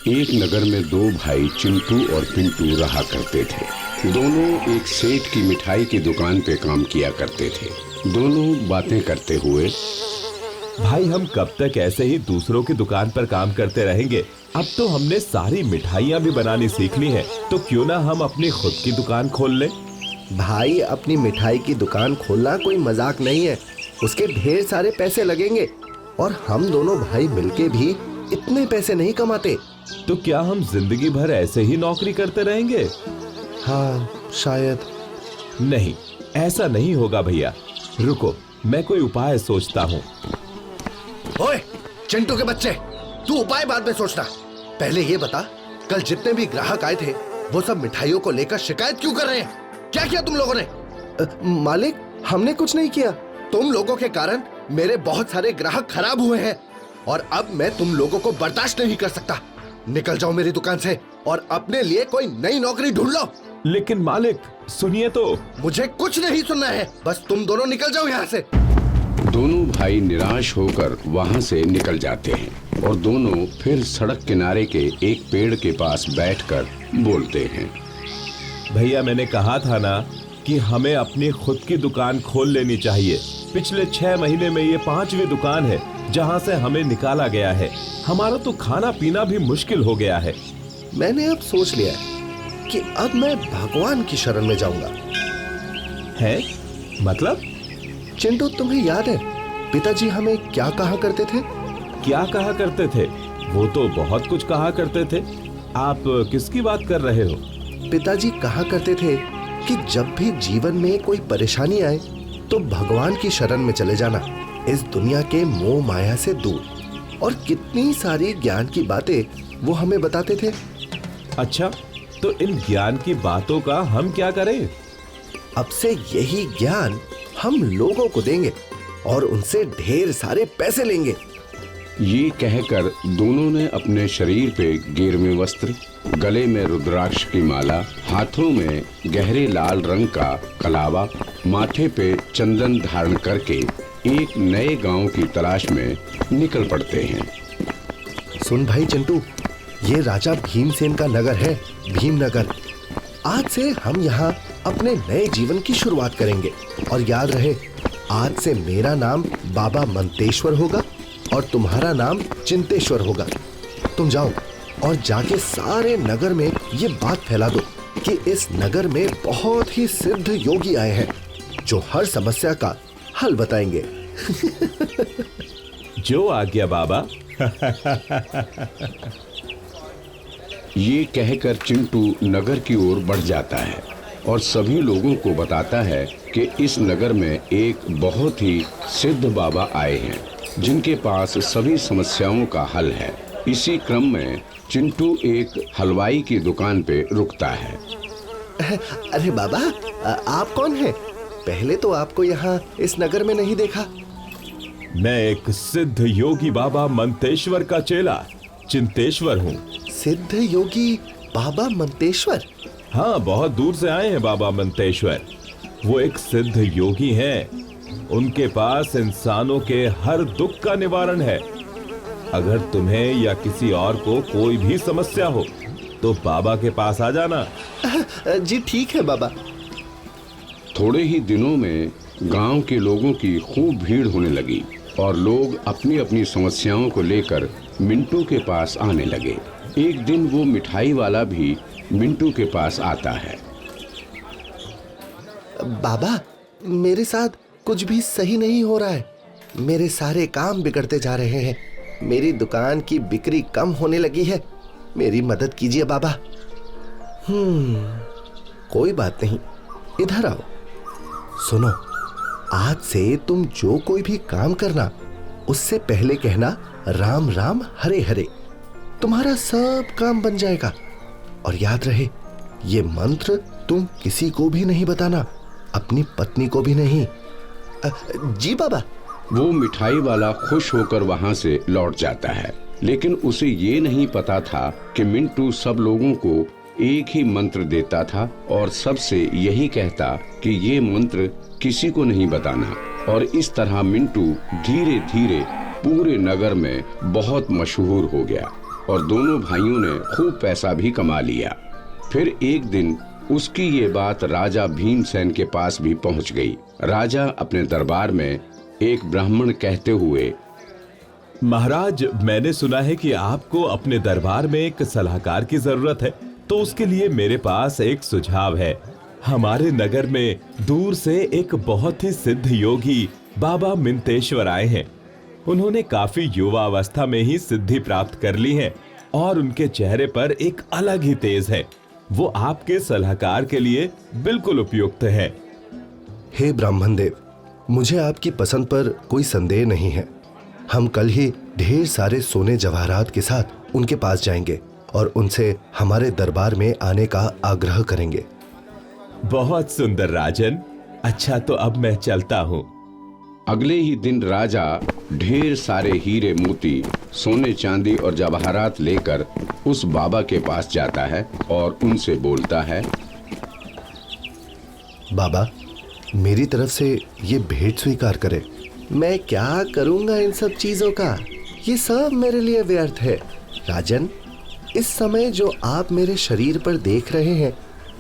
एक नगर में दो भाई चिंटू और पिंटू रहा करते थे। दोनों एक सेठ की मिठाई की दुकान पे काम किया करते थे। दोनों बातें करते हुए, भाई हम कब तक ऐसे ही दूसरों की दुकान पर काम करते रहेंगे? अब तो हमने सारी मिठाइयाँ भी बनानी सीख ली है, तो क्यों ना हम अपनी खुद की दुकान खोल लें? भाई अपनी मिठाई की दुकान खोलना कोई मजाक नहीं है। उसके ढेर सारे पैसे लगेंगे और हम दोनों भाई मिलके भी इतने पैसे नहीं कमाते। तो क्या हम जिंदगी भर ऐसे ही नौकरी करते रहेंगे? हाँ शायद। नहीं, ऐसा नहीं होगा भैया। रुको, मैं कोई उपाय सोचता हूँ। ओए चिंटू के बच्चे, तू उपाय बाद में सोचना। पहले ये बता, कल जितने भी ग्राहक आए थे वो सब मिठाइयों को लेकर शिकायत क्यों कर रहे हैं? क्या किया तुम लोगों ने? मालिक, हमने कुछ नहीं किया। तुम लोगों के कारण मेरे बहुत सारे ग्राहक खराब हुए हैं और अब मैं तुम लोगों को बर्दाश्त नहीं कर सकता। निकल जाओ मेरी दुकान से और अपने लिए कोई नई नौकरी ढूंढ लो। लेकिन मालिक सुनिए तो। मुझे कुछ नहीं सुनना है, बस तुम दोनों निकल जाओ यहाँ से। दोनों भाई निराश होकर वहां से निकल जाते हैं और दोनों फिर सड़क किनारे के एक पेड़ के पास बैठकर बोलते हैं। भैया मैंने कहा था ना कि हमें अपनी खुद की दुकान खोल लेनी चाहिए। पिछले 6 महीने में ये 5वीं दुकान है जहाँ से हमें निकाला गया है। हमारा तो खाना पीना भी मुश्किल हो गया है। मैंने अब सोच लिया है कि अब मैं भगवान की शरण में जाऊंगा। है? मतलब? चिंटू, तुम्हें याद है पिताजी हमें क्या कहा करते थे? क्या कहा करते थे? वो तो बहुत कुछ कहा करते थे। आप किसकी बात कर रहे हो? पिताजी कहा करते थे कि जब भी जीवन में कोई परेशानी आए तो भगवान की शरण में चले जाना, इस दुनिया के मोह माया से दूर। और कितनी सारी ज्ञान की बातें वो हमें बताते थे। अच्छा, तो इन ज्ञान की बातों का हम क्या करें? अब से यही ज्ञान हम लोगों को देंगे और उनसे ढेर सारे पैसे लेंगे। ये कहकर दोनों ने अपने शरीर पे गेरवे वस्त्र, गले में रुद्राक्ष की माला, हाथों में गहरे लाल रंग का कलावा, माथे पे चंदन धारण करके एक नए गांव की तलाश में निकल पड़ते हैं। सुन भाई चिंटू, ये राजा भीमसेन का नगर है, भीमनगर। आज से हम यहाँ अपने नए जीवन की शुरुआत करेंगे। और याद रहे, आज से मेरा नाम बाबा मंतेश्वर होगा और तुम्हारा नाम चिंतेश्वर होगा। तुम जाओ और जाके सारे नगर में ये बात फैला दो कि इस नगर में बहुत ही सिद्ध योगी आए हैं जो हर समस्या का हल बताएंगे। जो आज्ञा बाबा। ये कहकर चिंटू नगर की ओर बढ़ जाता है और सभी लोगों को बताता है कि इस नगर में एक बहुत ही सिद्ध बाबा आए हैं जिनके पास सभी समस्याओं का हल है। इसी क्रम में चिंटू एक हलवाई की दुकान पे रुकता है। अरे बाबा, आप कौन हैं? पहले तो आपको यहाँ इस नगर में नहीं देखा। मैं एक सिद्ध योगी बाबा मंतेश्वर का चेला चिंतेश्वर हूँ। सिद्ध योगी बाबा मंतेश्वर? हाँ, बहुत दूर से आए हैं बाबा मंतेश्वर। वो एक सिद्ध योगी हैं। उनके पास इंसानों के हर दुख का निवारण है। अगर तुम्हें या किसी और को कोई भी समस्या हो तो बाबा के पास आ जाना। जी ठीक है बाबा। थोड़े ही दिनों में गांव के लोगों की खूब भीड़ होने लगी और लोग अपनी अपनी समस्याओं को लेकर मिंटू के पास आने लगे। एक दिन वो मिठाई वाला भी मिंटू के पास आता है। बाबा, मेरे साथ कुछ भी सही नहीं हो रहा है। मेरे सारे काम बिगड़ते जा रहे हैं। मेरी दुकान की बिक्री कम होने लगी है। मेरी मदद कीजिए बाबा। कोई बात नहीं, इधर आओ। सुनो, आज से तुम जो कोई भी काम करना उससे पहले कहना राम राम हरे हरे। तुम्हारा सब काम बन जाएगा। और याद रहे, ये मंत्र तुम किसी को भी नहीं बताना, अपनी पत्नी को भी नहीं। जी बाबा। वो मिठाई वाला खुश होकर वहां से लौट जाता है, लेकिन उसे ये नहीं पता था कि मिंटू सब लोगों को एक ही मंत्र देता था और सबसे यही कहता कि ये मंत्र किसी को नहीं बताना। और इस तरह मिंटू धीरे धीरे पूरे नगर में बहुत मशहूर हो गया। और दोनों भाइयों ने खूब पैसा भी कमा लिया। फिर एक दिन उसकी ये बात राजा भीमसेन के पास भी पहुंच गई। राजा अपने दरबार में एक ब्राह्मण कहते हुए, महाराज, मैंने सुना है कि आपको अपने दरबार में एक सलाहकार की जरूरत है, तो उसके लिए मेरे पास एक सुझाव है। हमारे नगर में दूर से एक बहुत ही सिद्ध योगी बाबा मिंतेश्वर आए हैं। उन्होंने काफी युवा अवस्था में ही सिद्धि प्राप्त कर ली है और उनके चेहरे पर एक अलग ही तेज है। वो आपके सलाहकार के लिए बिल्कुल उपयुक्त है। हे ब्राह्मण देव, मुझे आपकी पसंद पर कोई संदेह नहीं है। हम कल ही ढेर सारे सोने जवाहरात के साथ उनके पास जाएंगे और उनसे हमारे दरबार में आने का आग्रह करेंगे। बहुत सुंदर राजन। अच्छा, तो अब मैं चलता हूँ। अगले ही दिन राजा ढेर सारे हीरे मोती, सोने चांदी और जवाहरात लेकर उस बाबा के पास जाता है और उनसे बोलता है, बाबा, मेरी तरफ से ये भेंट स्वीकार करें। मैं क्या करूंगा इन सब चीजों का, ये सब मेरे लिए व्यर्थ है। राजन, इस समय जो आप मेरे शरीर पर देख रहे हैं,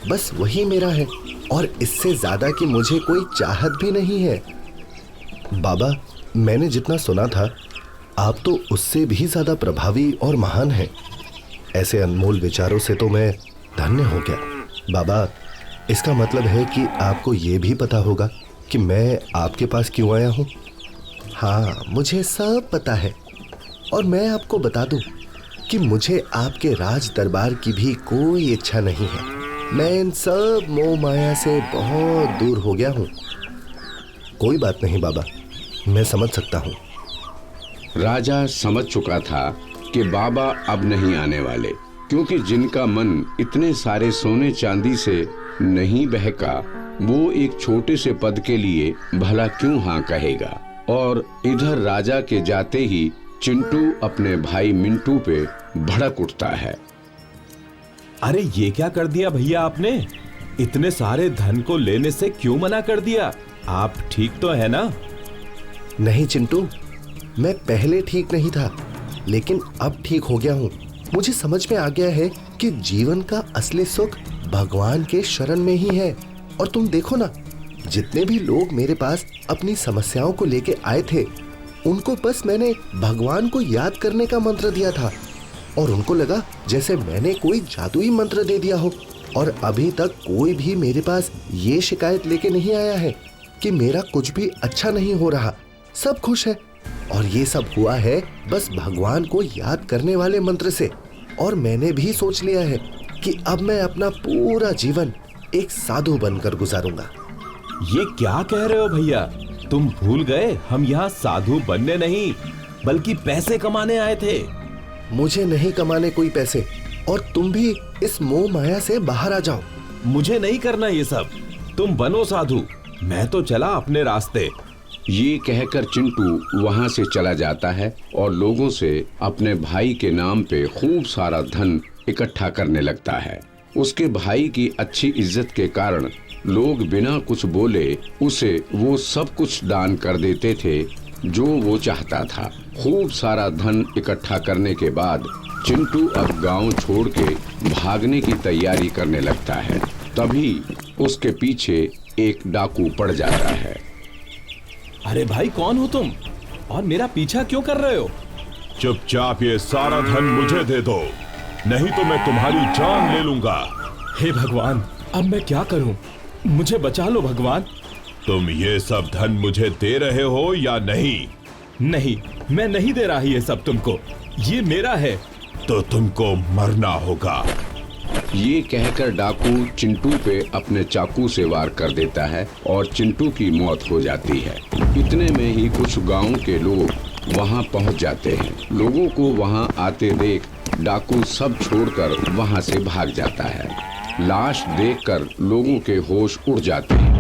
बस वही मेरा है और इससे ज्यादा की मुझे कोई चाहत भी नहीं है। बाबा, मैंने जितना सुना था, आप तो उससे भी ज्यादा प्रभावी और महान हैं। ऐसे अनमोल विचारों से तो मैं धन्य हो गया। बाबा, इसका मतलब है कि आपको ये भी पता होगा कि मैं आपके पास क्यों आया हूँ। हाँ, मुझे सब पता है और मैं आपको बता दूं कि मुझे आपके राज दरबार की भी कोई इच्छा नहीं है। मैं इन सब मोह माया से बहुत दूर हो गया हूँ। कोई बात नहीं बाबा, मैं समझ सकता हूँ। राजा समझ चुका था कि बाबा अब नहीं आने वाले, क्योंकि जिनका मन इतने सारे सोने चांदी से नहीं बहका, वो एक छोटे से पद के लिए भला क्यों हाँ कहेगा। और इधर राजा के जाते ही चिंटू अपने भाई मिंटू पे भड़क उठता है। अरे ये क्या कर दिया भैया आपने? इतने सारे धन को लेने से क्यों मना कर दिया? आप ठीक तो है ना? नहीं चिंटू, मैं पहले ठीक नहीं था, लेकिन अब ठीक हो गया हूँ। मुझे समझ में आ गया है कि जीवन का असली सुख भगवान के शरण में ही है। और तुम देखो ना, जितने भी लोग मेरे पास अपनी समस्याओं को लेके आए थे, उनको बस मैंने भगवान को याद करने का मंत्र दिया था और उनको लगा जैसे मैंने कोई जादुई मंत्र दे दिया हो। और अभी तक कोई भी मेरे पास ये शिकायत लेके नहीं आया है कि मेरा कुछ भी अच्छा नहीं हो रहा। सब खुश है और ये सब हुआ है बस भगवान को याद करने वाले मंत्र से। और मैंने भी सोच लिया है कि अब मैं अपना पूरा जीवन एक साधु बनकर गुजारूंगा। ये क्या कह रहे हो भैया? तुम भूल गए हम यहाँ साधु बनने नहीं बल्कि पैसे कमाने आए थे। मुझे नहीं कमाने कोई पैसे, और तुम भी इस मोह माया से बाहर आ जाओ। मुझे नहीं करना ये सब, तुम बनो साधु, मैं तो चला अपने रास्ते। ये कहकर चिंटू वहां से चला जाता है और लोगों से अपने भाई के नाम पे खूब सारा धन इकट्ठा करने लगता है। उसके भाई की अच्छी इज्जत के कारण लोग बिना कुछ बोले उसे वो सब कुछ दान कर देते थे जो वो चाहता था। खूब सारा धन इकट्ठा करने के बाद चिंटू अब गांव छोड़ के भागने की तैयारी करने लगता है। तभी उसके पीछे एक डाकू पड़ जाता है। अरे भाई, कौन हो तुम और मेरा पीछा क्यों कर रहे हो? चुपचाप ये सारा धन मुझे दे दो, नहीं तो मैं तुम्हारी जान ले लूंगा। हे भगवान, अब मैं क्या करूं? मुझे बचा लो भगवान। तुम ये सब धन मुझे दे रहे हो या नहीं? नहीं, मैं नहीं दे रहा ये सब तुमको, ये मेरा है। तो तुमको मरना होगा। ये कहकर डाकू चिंटू पे अपने चाकू से वार कर देता है और चिंटू की मौत हो जाती है। इतने में ही कुछ गांव के लोग वहां पहुंच जाते हैं। लोगों को वहां आते देख डाकू सब छोड़कर वहां से भाग जाता है। लाश देखकर लोगों के होश उड़ जाते हैं।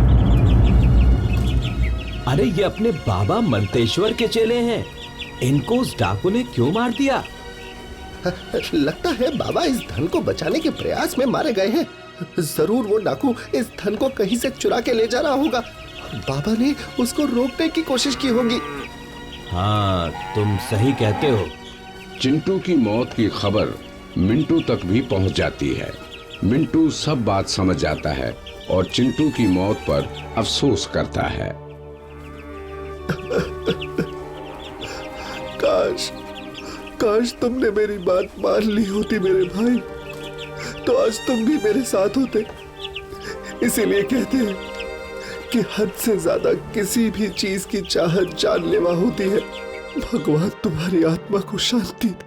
अरे ये अपने बाबा मंतेश्वर के चेले हैं, इनको उस डाकू ने क्यों मार दिया? लगता है बाबा इस धन को बचाने के प्रयास में मारे गए हैं। जरूर वो डाकू इस धन को कहीं से चुरा के ले जा रहा होगा। बाबा ने उसको रोकने की कोशिश की होगी। हाँ, तुम सही कहते हो। चिंटू की मौत की खबर मिंटू तक भी पहुंच जाती है। मिंटू सब बात समझ जाता है और चिंटू की मौत पर अफसोस करता है। काश तुमने मेरी बात मान ली होती मेरे भाई, तो आज तुम भी मेरे साथ होते। इसीलिए कहते हैं कि हद से ज्यादा किसी भी चीज की चाहत जानलेवा होती है। भगवान तुम्हारी आत्मा को शांति दे।